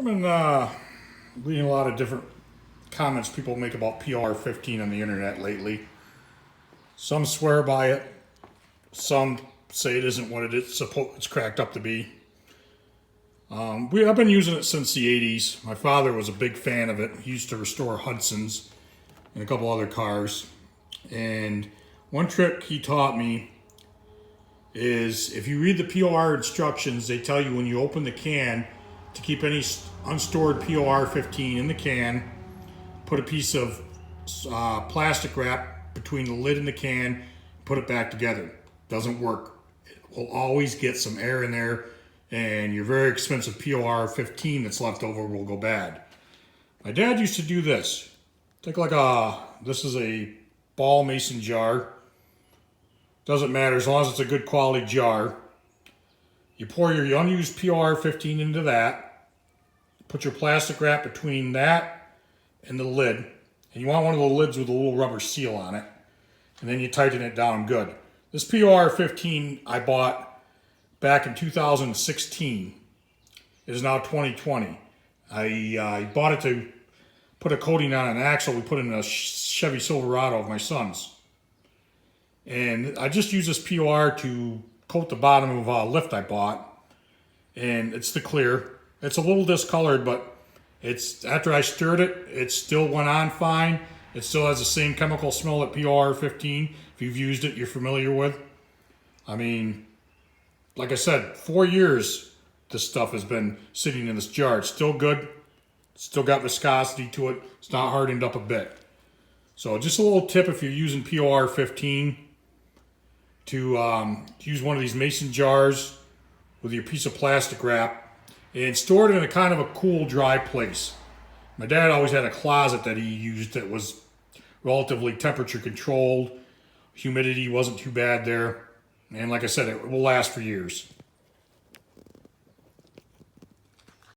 I've been reading a lot of different comments people make about PR-15 on the internet lately. Some swear by it. Some say it isn't what it's cracked up to be. I've been using it since the 80s. My father was a big fan of it. He used to restore Hudsons and a couple other cars. And one trick he taught me is if you read the POR instructions, they tell you when you open the can to keep any unstored POR-15 in the can, put a piece of plastic wrap between the lid and the can, put it back together. Doesn't work. It will always get some air in there, and your very expensive POR-15 that's left over will go bad. My dad used to do this. Take this is a ball mason jar. Doesn't matter as long as it's a good quality jar. You pour your unused POR-15 into that. Put your plastic wrap between that and the lid. And you want one of the lids with a little rubber seal on it. And then you tighten it down good. This POR-15 I bought back in 2016. It is now 2020. I bought it to put a coating on an axle we put in a Chevy Silverado of my son's. And I just use this POR to coat the bottom of a lift I bought. And it's the clear. It's a little discolored, but after I stirred it, it still went on fine. It still has the same chemical smell that POR-15. If you've used it, you're familiar with. I mean, like I said, 4 years this stuff has been sitting in this jar. It's still good. It's still got viscosity to it. It's not hardened up a bit. So just a little tip if you're using POR-15 to use one of these mason jars with your piece of plastic wrap and store it in a kind of a cool, dry place. My dad always had a closet that he used that was relatively temperature controlled. Humidity wasn't too bad there. And like I said, it will last for years.